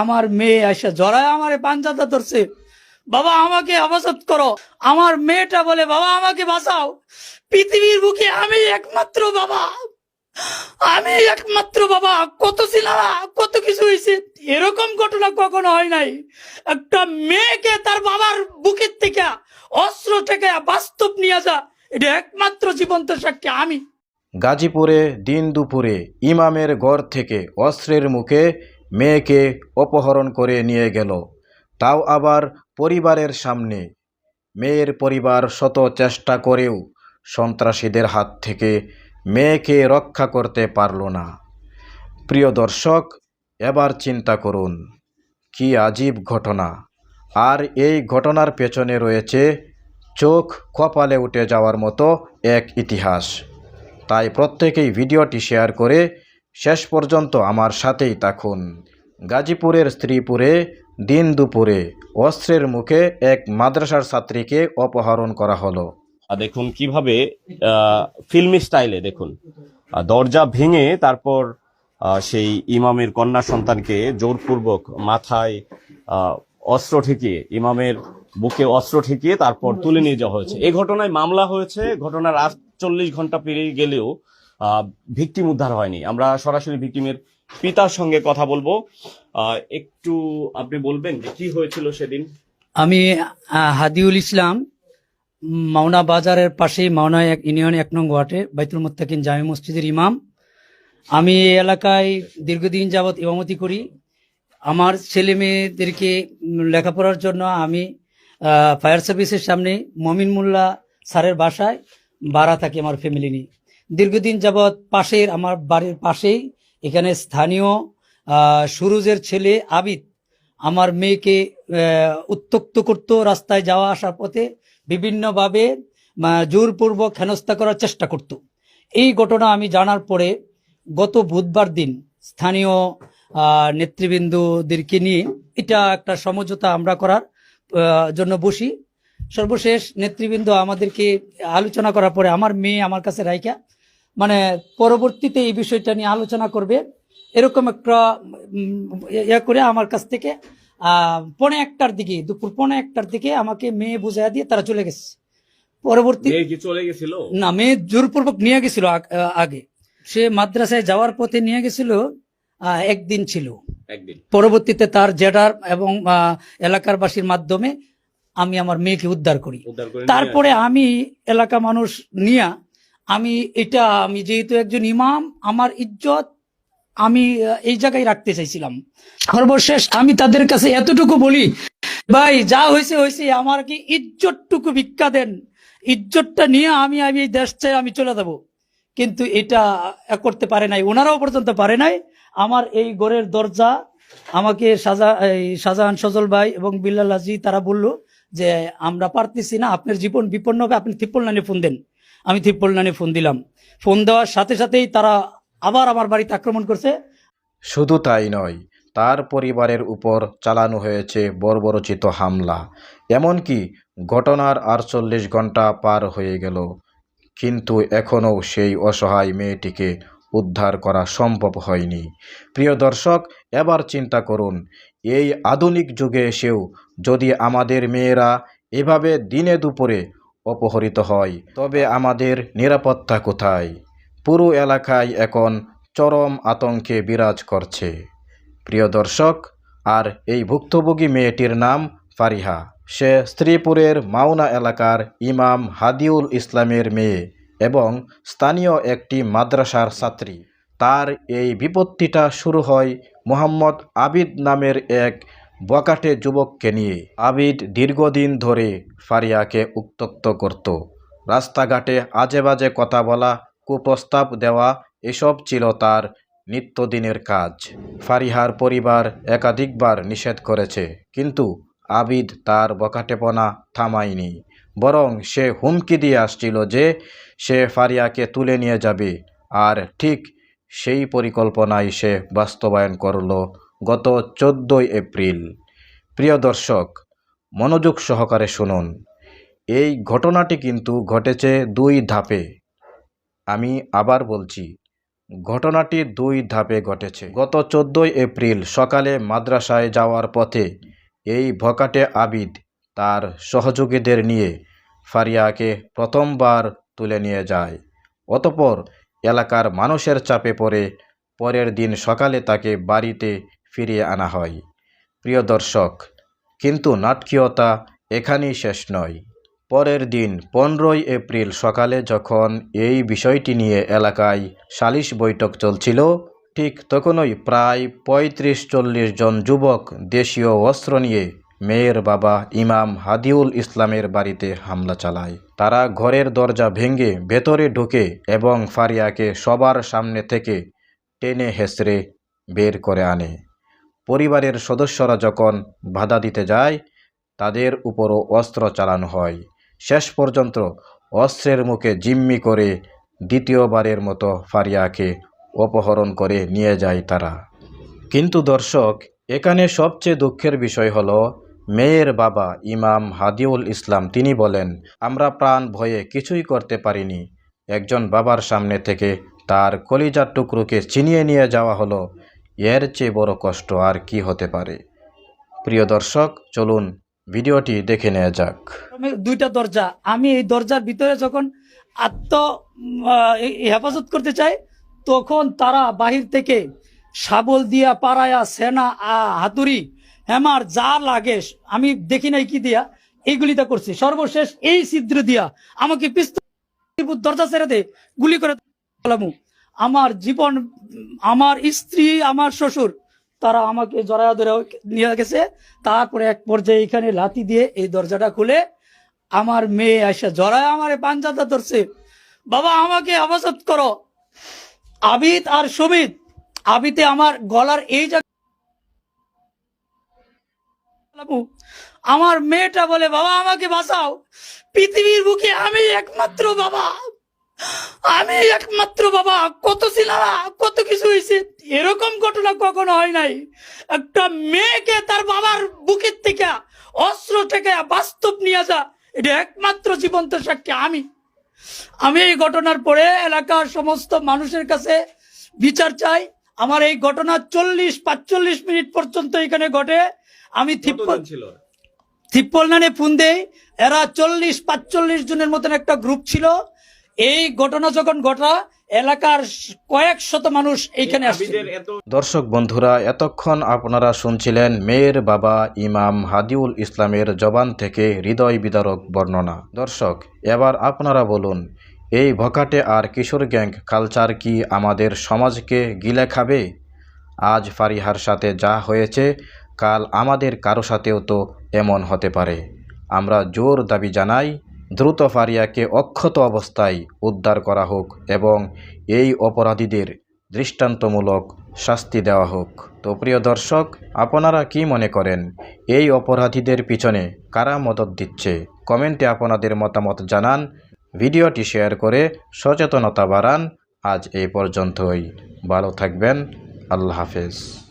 আমার মেয়ে এসে জড়ায় আমারে পাঞ্জাটা ধরছে, বাবা আমাকে হেফাজত করো। আমার মেয়েটা বলে, বাবা আমাকে বাঁচাও, পৃথিবীর বুকে আমি একমাত্র বাবা, আমি একমাত্র বাবা। কত সিনেমা কত কিছু হয়েছে, এরকম ঘটনা কখনো হয় নাই। একটা মেয়েকে তার বাবার বুকের থেকে অস্ত্র থেকে বাস্তব নিয়ে যা, এটা একমাত্র জীবন্ত সাক্ষী আমি। গাজীপুরে দিন দুপুরে ইমামের ঘর থেকে অস্ত্রের মুখে মেয়েকে অপহরণ করে নিয়ে গেল, তাও আবার পরিবারের সামনে। মেয়ের পরিবার শত চেষ্টা করেও সন্ত্রাসীদের হাত থেকে মেয়েকে রক্ষা করতে পারল না। প্রিয় দর্শক, এবার চিন্তা করুন, কি আজীব ঘটনা। আর এই ঘটনার পেছনে রয়েছে চোখ কপালে উঠে যাওয়ার মতো এক ইতিহাস। তাই প্রত্যেকেই ভিডিওটি শেয়ার করে শেষ পর্যন্ত আমার সাথেই থাকুন। গাজীপুরের শ্রীপুরে দিন দুপুরে অস্ত্রের মুখে এক মাদ্রাসার ছাত্রীকে অপহরণ করা হলো। দেখুন কিভাবে ফিল্মি স্টাইলে দেখুন দরজা ভেঙে তারপর সেই ইমামের কন্যা সন্তানকে জোরপূর্বক মাথায় অস্ত্র ঠেকিয়ে, ইমামের বুকে অস্ত্র ঠেকিয়ে তারপর তুলে নিয়ে যাওয়া হয়েছে। এই ঘটনায় মামলা হয়েছে। ঘটনার 48 ঘন্টা পেরিয়ে গেলেও ভিকটিম উদ্ধার হয়নি। আমরা সরাসরি ভিকটিমের পিতার সঙ্গে কথা বলবো। একটু আপনি বলবেন যে কি হয়েছিল সেদিন? আমি হাদিউল ইসলাম, মাওনা বাজারের পাশেই মাওনা ইউনিয়ন 1 নং ওয়ার্ডে বাইতুল মুত্তাকিন জামে মসজিদের ইমাম। আমি এই এলাকায় দীর্ঘদিন যাবৎ ইমামতি করি। আমার ছেলে মেয়েদেরকে লেখাপড়ার জন্য আমি ফায়ার সার্ভিসের সামনে মমিন মোল্লা স্যারের বাসায় ভাড়া থাকি আমার ফ্যামিলি নিয়ে। দীর্ঘদিন যাবৎ পাশের আমার বাড়ির পাশেই এখানে স্থানীয় সুরুজের ছেলে আবিদ আমার মেয়েকে উত্ত্যক্ত করত, রাস্তায় যাওয়া আসার পথে বিভিন্নভাবে জোরপূর্বক হেনস্থা করার চেষ্টা করত। এই ঘটনা আমি জানার পরে গত বুধবার দিন স্থানীয় নেতৃবৃন্দদেরকে নিয়ে এটা একটা সমঝোতা আমরা করার জন্য বসি। সর্বশেষ নেতৃবৃন্দ আমাদেরকে আলোচনা করার পরে আমার মেয়ে আমার কাছে রাইখা, মানে পরবর্তীতে এই বিষয়টা নিয়ে আলোচনা করবে এরকম একটা ইয়ে করে আমার কাছ থেকে 1:15 দিকে, দুপুর 1:15 দিকে আমাকে মেয়ে বুঝাইয়া দিয়ে তারা চলে গেছে। পরবর্তী চলে গেছিল না, মেয়ে জোরপূর্বক নিয়ে গেছিল। আগে সে মাদ্রাসায় যাওয়ার পথে নিয়ে গেছিল, একদিন ছিল। পরবর্তীতে তার জেডার এবং এলাকারবাসীর মাধ্যমে আমি আমার মেয়েকে উদ্ধার করি। তারপরে আমি এলাকা মানুষ নিয়ে আমি যেহেতু একজন ইমাম, আমার ইজ্জত আমি এই জায়গায় রাখতে চাইছিলাম। সর্বশেষ আমি তাদের কাছে এতটুকু বলি, ভাই যা হয়েছে হয়েছে, আমার কি ইজ্জতটুকু ভিক্ষা দেন, ইজ্জতটা নিয়ে আমি এই দেশ চাই, আমি চলে যাব। কিন্তু এটা করতে পারে নাই, ওনারাও পর্যন্ত পারে নাই। আমার এই ঘরের দরজা আমাকে শাহজাহান সজল ভাই এবং বিল্লাল হাজি তারা বলল যে আমরা পারতেছি না, আপনার জীবন বিপন্ন হবে, আপনি 399 ফোন দেন। আমি 399 ফোন দিলাম। ফোন দেওয়ার সাথে সাথেই তারা আবার আমার বাড়িতে আক্রমণ করছে। শুধু তাই নয়, তার পরিবারের উপর চালানো হয়েছে বর্বরোচিত হামলা। এমনকি ঘটনার 48 ঘন্টা পার হয়ে গেল, কিন্তু এখনও সেই অসহায় মেয়েটিকে উদ্ধার করা সম্ভব হয়নি। প্রিয় দর্শক, এবার চিন্তা করুন, এই আধুনিক যুগে এসেও যদি আমাদের মেয়েরা এভাবে দিনে দুপুরে অপহরিত হয়, তবে আমাদের নিরাপত্তা কোথায়? পুরো এলাকায় এখন চরম আতঙ্কে বিরাজ করছে। প্রিয় দর্শক, আর এই ভুক্তভোগী মেয়েটির নাম ফারিহা। সে শ্রীপুরের মাওনা এলাকার ইমাম হাদিউল ইসলামের মেয়ে এবং স্থানীয় একটি মাদ্রাসার ছাত্রী। তার এই বিপত্তিটা শুরু হয় মোহাম্মদ আবিদ নামের এক বখাটে যুবককে নিয়ে। আবিদ দীর্ঘদিন ধরে ফারিয়াকে উত্ত্যক্ত করত। রাস্তাঘাটে আজে বাজে কথা বলা, কুপ্রস্তাব দেওয়া, এসব ছিল তার নিত্যদিনের কাজ। ফারিহার পরিবার একাধিকবার নিষেধ করেছে, কিন্তু আবিদ তার বখাটেপনা থামায়নি। বরং সে হুমকি দিয়ে আসছিল যে সে ফারিয়াকে তুলে নিয়ে যাবে। আর ঠিক সেই পরিকল্পনাই সে বাস্তবায়ন করল গত 14 এপ্রিল। প্রিয় দর্শক, মনোযোগ সহকারে শুনুন। এই ঘটনাটি কিন্তু ঘটেছে 2 ধাপে। আমি আবার বলছি, ঘটনাটি দুই ধাপে ঘটেছে। গত 14 এপ্রিল সকালে মাদ্রাসায় যাওয়ার পথে এই ভকাটে আবিদ তার সহযোগীদের নিয়ে ফারিয়াকে প্রথমবার তুলে নিয়ে যায়। অতঃপর এলাকার মানুষের চাপে পড়ে পরের দিন সকালে তাকে বাড়িতে ফিরিয়ে আনা হয়। প্রিয় দর্শক, কিন্তু নাটকীয়তা এখানেই শেষ নয়। পরের দিন 15 এপ্রিল সকালে যখন এই বিষয়টি নিয়ে এলাকায় সালিশ বৈঠক চলছিল, ঠিক তখনই প্রায় 35-40 জন যুবক দেশীয় অস্ত্র নিয়ে মেয়ের বাবা ইমাম হাদিউল ইসলামের বাড়িতে হামলা চালায়। তারা ঘরের দরজা ভেঙে ভেতরে ঢুকে এবং ফারিয়াকে সবার সামনে থেকে টেনে হেঁচড়ে বের করে আনে। পরিবারের সদস্যরা যখন বাধা দিতে যায়, তাদের উপরও অস্ত্র চালানো হয়। শেষ পর্যন্ত অস্ত্রের মুখে জিম্মি করে দ্বিতীয়বারের মতো ফারিয়াকে অপহরণ করে নিয়ে যায় তারা। কিন্তু দর্শক, এখানে সবচেয়ে দুঃখের বিষয় হলো মেয়ের বাবা ইমাম হাদিউল ইসলাম তিনি বলেন, আমরা প্রাণ ভয়ে কিছুই করতে পারিনি। একজন বাবার সামনে থেকে তার কলিজার টুকরোকে ছিনিয়ে নিয়ে যাওয়া হলো, এর চেয়ে বড় কষ্ট আর কি হতে পারে। প্রিয় দর্শক, চলুন ভিডিওটি দেখে নেওয়া যাক। দুইটা দরজা, আমি এই দরজার ভিতরে যখন হেফাজত করতে চাই, তখন তারা বাহির থেকে শাবল দিয়া, পাড়ায়া, সেনা, হাতুড়ি, হ্যামার যা লাগে আমি দেখি নাই কি দিয়া এইগুলিটা করছি। সর্বশেষ এই ছিদ্র দিয়া আমাকে পিস্তল দরজা ছেড়ে দে, গুলি করে আমার জীবন, আমার স্ত্রী, আমার শ্বশুর, তারা আমাকে জড়ায়া ধরে নিয়ে গেছে। তারপরে এক পর্যায়ে এখানে লাথি দিয়ে এই দরজাটা খুলে আমার মেয়ে আসা জড়ায় আমারে পাঞ্জাটা ধরছে, বাবা আমাকে হেফাজত করো। আবিদ আর সবিদ, আবিতে আমার গলার এই জায়গা, আমার মেয়েটা বলে বাবা আমাকে বাঁচাও, পৃথিবীর বুকে আমি একমাত্র বাবা, আমি একমাত্র বাবা। কত সিনেমা, কত কিছু হয়েছে, এরকম ঘটনা কখনো হয় নাই। একটা মেয়েকে তার বাবার বুকের থেকে অস্ত্র থেকে বাস্তব নিয়ে যা, এটা একমাত্র জীবন্ত সাক্ষী আমি এই ঘটনার পরে এলাকার সমস্ত মানুষের কাছে বিচার চাই। আমার এই ঘটনা 40-45 মিনিট পর্যন্ত এখানে ঘটে। আমি থিপ্পলনানে ফোন দেই, এরা 40-45 জনের মতন একটা গ্রুপ ছিল। এই ঘটনা যখন ঘটা, এলাকার কয়েক শত মানুষ এইখানে আসছে। দর্শক বন্ধুরা, এতক্ষণ আপনারা শুনছিলেন মেয়ের বাবা ইমাম হাদিউল ইসলামের জবান থেকে হৃদয় বিদারক বর্ণনা। দর্শক, এবার আপনারা বলুন, এই ভকাটে আর কিশোর গ্যাং কালচার কি আমাদের সমাজকে গিলে খাবে? আজ ফারিহার সাথে যা হয়েছে, কাল আমাদের কারো সাথেও তো এমন হতে পারে। আমরা জোর দাবি জানাই, দ্রুত ফারিয়াকে অক্ষত অবস্থায় উদ্ধার করা হোক এবং এই অপরাধীদের দৃষ্টান্তমূলক শাস্তি দেওয়া হোক। তো প্রিয় দর্শক, আপনারা কি মনে করেন, এই অপরাধীদের পিছনে কারা মদত দিচ্ছে? কমেন্টে আপনাদের মতামত জানান, ভিডিওটি শেয়ার করে সচেতনতা বাড়ান। আজ এই পর্যন্তই, ভালো থাকবেন, আল্লাহ হাফেজ।